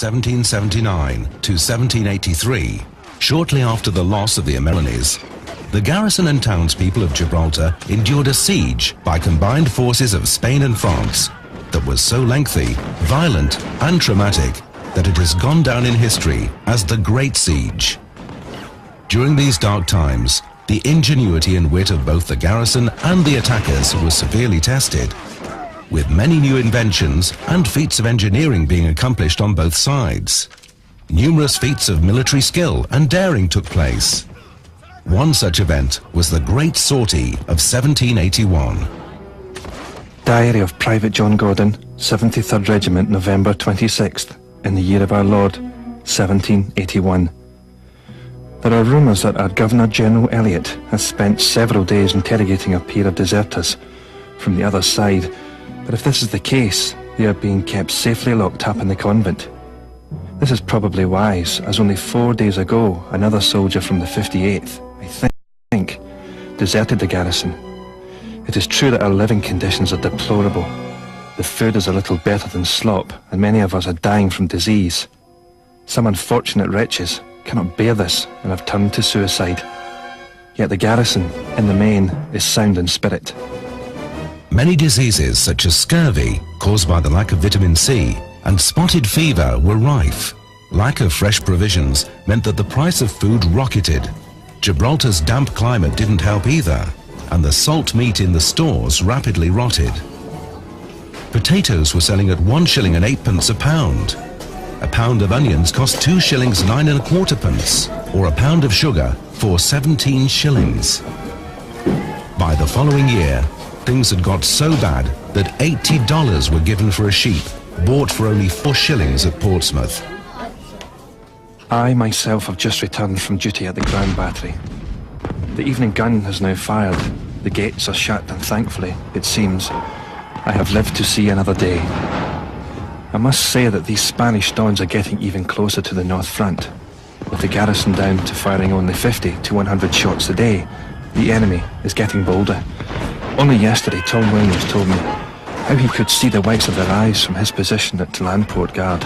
1779 to 1783, shortly after the loss of the Americans, the garrison and townspeople of Gibraltar endured a siege by combined forces of Spain and France that was so lengthy, violent and traumatic that it has gone down in history as the Great Siege. During these dark times, the ingenuity and wit of both the garrison and the attackers was severely tested, with many new inventions and feats of engineering being accomplished on both sides. Numerous feats of military skill and daring took place. One such event was the Great Sortie of 1781. Diary of Private John Gordon, 73rd Regiment, November 26th, in the year of our Lord, 1781. There are rumours that our Governor General Eliott has spent several days interrogating a pair of deserters from the other side, but if this is the case, they are being kept safely locked up in the convent. This is probably wise, as only 4 days ago another soldier from the 58th, I think, deserted the garrison. It is true that our living conditions are deplorable. The food is a little better than slop, and many of us are dying from disease. Some unfortunate wretches cannot bear this and have turned to suicide. Yet the garrison, in the main, is sound in spirit. Many diseases such as scurvy, caused by the lack of vitamin C, and spotted fever were rife. Lack of fresh provisions meant that the price of food rocketed. Gibraltar's damp climate didn't help either, and the salt meat in the stores rapidly rotted. Potatoes were selling at 1 shilling and 8 pence a pound. A pound of onions cost 2 shillings 9 1/4 pence, or a pound of sugar for 17 shillings. By the following year, things had got so bad that $80 were given for a sheep, bought for only 4 shillings at Portsmouth. I myself have just returned from duty at the Grand Battery. The evening gun has now fired. The gates are shut, and thankfully, it seems, I have lived to see another day. I must say that these Spanish dons are getting even closer to the North Front. With the garrison down to firing only 50 to 100 shots a day, the enemy is getting bolder. Only yesterday, Tom Williams told me how he could see the whites of their eyes from his position at Landport Guard.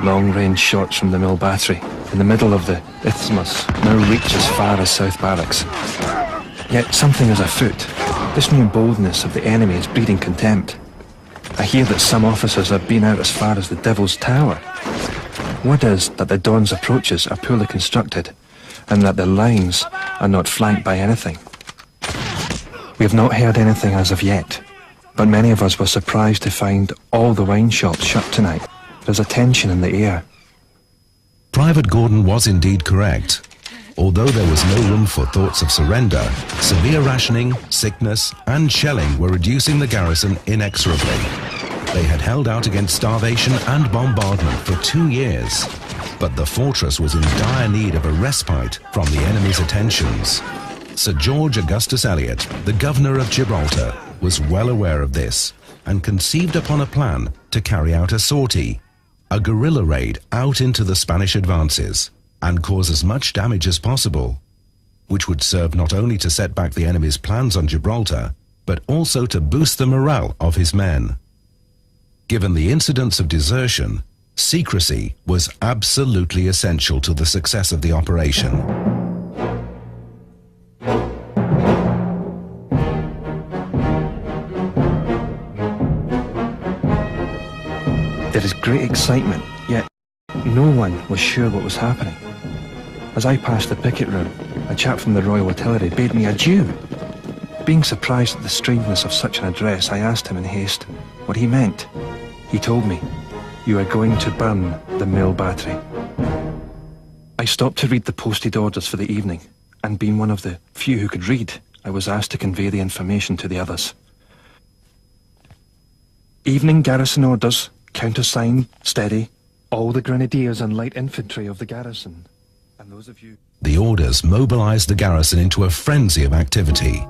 Long-range shots from the Mill Battery in the middle of the isthmus now reach as far as South Barracks. Yet something is afoot. This new boldness of the enemy is breeding contempt. I hear that some officers have been out as far as the Devil's Tower. Word is that the Don's approaches are poorly constructed, and that their lines are not flanked by anything. We have not heard anything as of yet, but many of us were surprised to find all the wine shops shut tonight. There's a tension in the air. Private Gordon was indeed correct. Although there was no room for thoughts of surrender, severe rationing, sickness and shelling were reducing the garrison inexorably. They had held out against starvation and bombardment for 2 years, but the fortress was in dire need of a respite from the enemy's attentions. Sir George Augustus Eliott, the Governor of Gibraltar, was well aware of this and conceived upon a plan to carry out a sortie, a guerrilla raid out into the Spanish advances, and cause as much damage as possible, which would serve not only to set back the enemy's plans on Gibraltar, but also to boost the morale of his men. Given the incidents of desertion, secrecy was absolutely essential to the success of the operation. There is great excitement, yet no one was sure what was happening. As I passed the picket room, a chap from the Royal Artillery bade me adieu. Being surprised at the strangeness of such an address, I asked him in haste what he meant. He told me, "You are going to burn the Mill Battery." I stopped to read the posted orders for the evening, and being one of the few who could read, I was asked to convey the information to the others. Evening garrison orders, countersign, steady. All the grenadiers and light infantry of the garrison, and those of you... The orders mobilized the garrison into a frenzy of activity.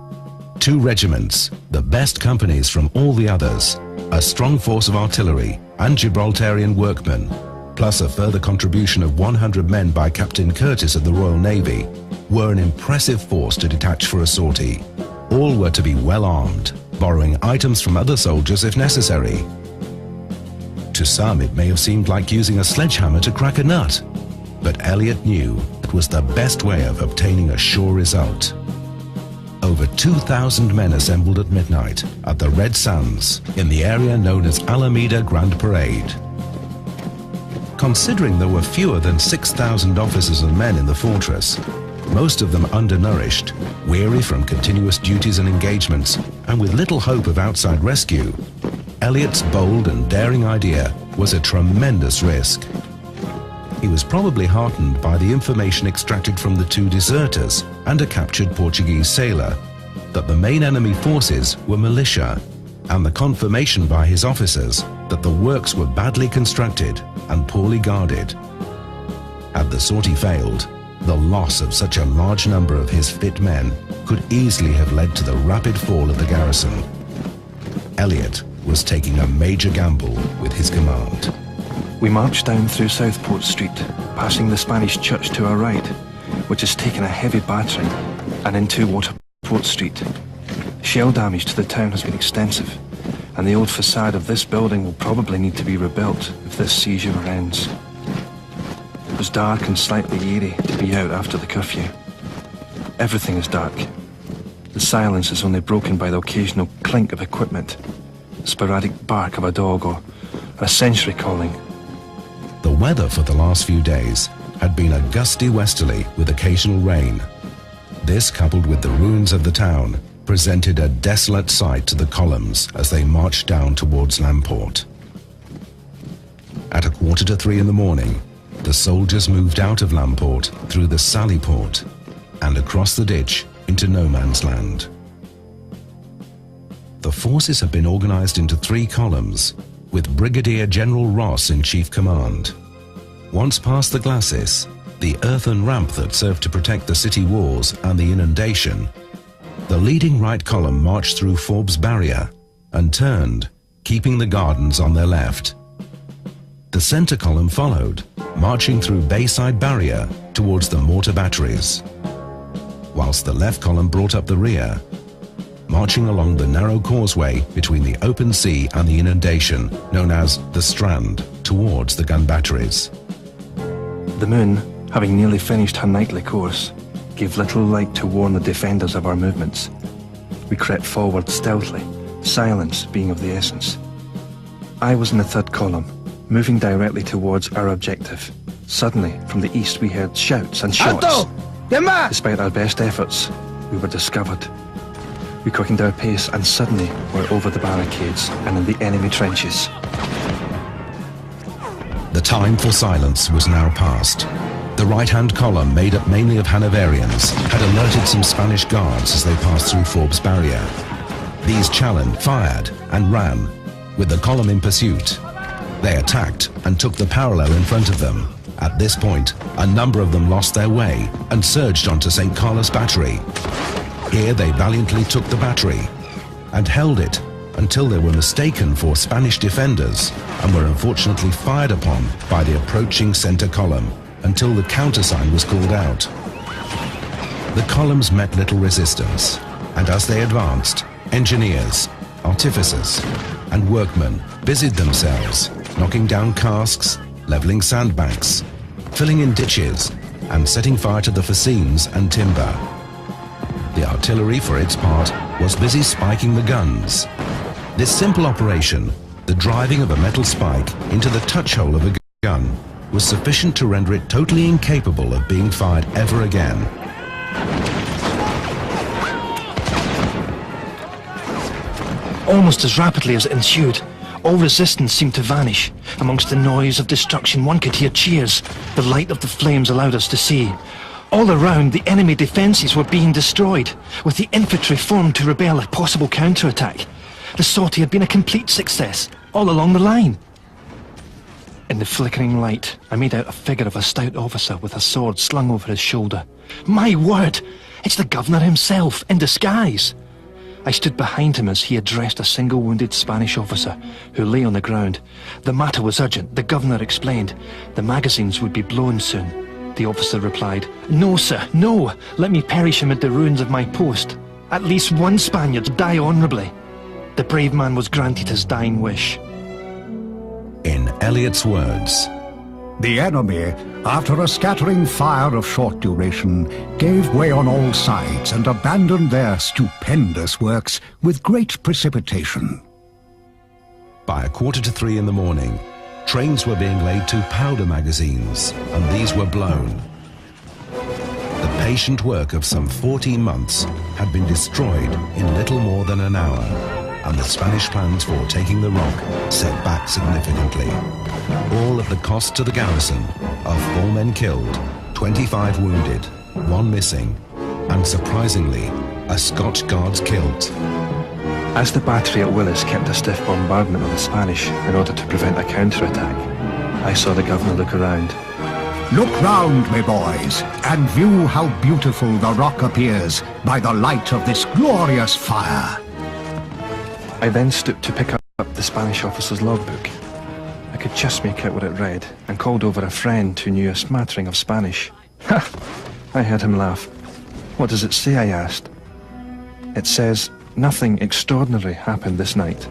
2 regiments, the best companies from all the others, a strong force of artillery and Gibraltarian workmen, plus a further contribution of 100 men by Captain Curtis of the Royal Navy, were an impressive force to detach for a sortie. All were to be well armed, borrowing items from other soldiers if necessary. To some, it may have seemed like using a sledgehammer to crack a nut, but Eliott knew it was the best way of obtaining a sure result. Over 2,000 men assembled at midnight at the Red Sands in the area known as Alameda Grand Parade. Considering there were fewer than 6,000 officers and men in the fortress, most of them undernourished, weary from continuous duties and engagements, and with little hope of outside rescue, Eliott's bold and daring idea was a tremendous risk. He was probably heartened by the information extracted from the 2 deserters and a captured Portuguese sailor that the main enemy forces were militia, and the confirmation by his officers that the works were badly constructed and poorly guarded. Had the sortie failed, the loss of such a large number of his fit men could easily have led to the rapid fall of the garrison. Eliott was taking a major gamble with his command. We marched down through Southport Street, passing the Spanish church to our right, which has taken a heavy battering, and into Waterport Street. Shell damage to the town has been extensive, and the old facade of this building will probably need to be rebuilt if this seizure ends. It was dark and slightly eerie to be out after the curfew. Everything is dark. The silence is only broken by the occasional clink of equipment, sporadic bark of a dog, or a sentry calling. The weather for the last few days had been a gusty westerly with occasional rain. This, coupled with the ruins of the town, presented a desolate sight to the columns as they marched down towards Lamport. At 2:45 in the morning, the soldiers moved out of Lamport through the Sally Port and across the ditch into no man's land. The forces had been organized into 3 columns, with Brigadier General Ross in chief command. Once past the glacis, the earthen ramp that served to protect the city walls and the inundation, the leading right column marched through Forbes Barrier and turned, keeping the gardens on their left. The center column followed, marching through Bayside Barrier towards the mortar batteries, whilst the left column brought up the rear, marching along the narrow causeway between the open sea and the inundation, known as the Strand, towards the gun batteries. The moon, having nearly finished her nightly course, gave little light to warn the defenders of our movements. We crept forward stealthily, silence being of the essence. I was in the 3rd column, moving directly towards our objective. Suddenly, from the east we heard shouts and shots. Alto! Despite our best efforts, we were discovered. We quickened our pace and suddenly were over the barricades and in the enemy trenches. The time for silence was now past. The right-hand column, made up mainly of Hanoverians, had alerted some Spanish guards as they passed through Forbes Barrier. These challenged, fired, and ran, with the column in pursuit. They attacked and took the parallel in front of them. At this point, a number of them lost their way and surged onto St. Carlos Battery. Here they valiantly took the battery and held it until they were mistaken for Spanish defenders and were unfortunately fired upon by the approaching center column until the countersign was called out. The columns met little resistance, and as they advanced, engineers, artificers, and workmen busied themselves, knocking down casks, leveling sandbanks, filling in ditches, and setting fire to the fascines and timber. The artillery, for its part, was busy spiking the guns. This simple operation, the driving of a metal spike into the touch hole of a gun, was sufficient to render it totally incapable of being fired ever again. Almost as rapidly as it ensued, all resistance seemed to vanish. Amongst the noise of destruction, one could hear cheers. The light of the flames allowed us to see. All around, the enemy defences were being destroyed, with the infantry formed to repel a possible counterattack. The sortie had been a complete success, all along the line. In the flickering light, I made out a figure of a stout officer with a sword slung over his shoulder. My word! It's the governor himself, in disguise! I stood behind him as he addressed a single wounded Spanish officer who lay on the ground. The matter was urgent, the governor explained. The magazines would be blown soon. The officer replied, "No, sir, no! Let me perish amid the ruins of my post. At least one Spaniard die honourably." The brave man was granted his dying wish. In Eliott's words, The enemy, after a scattering fire of short duration, gave way on all sides and abandoned their stupendous works with great precipitation. by 2:45 in the morning, trains were being laid to powder magazines, and these were blown. The patient work of some 14 months had been destroyed in little more than an hour, and the Spanish plans for taking the rock set back significantly. All of the cost to the garrison of 4 men killed, 25 wounded, 1 missing, and surprisingly, a Scotch Guards killed. As the battery at Willis kept a stiff bombardment on the Spanish in order to prevent a counterattack, I saw the governor look around. Look round, my boys, and view how beautiful the rock appears by the light of this glorious fire. I then stooped to pick up the Spanish officer's logbook. I could just make out what it read, and called over a friend who knew a smattering of Spanish. Ha! I heard him laugh. What does it say? I asked. It says, nothing extraordinary happened this night.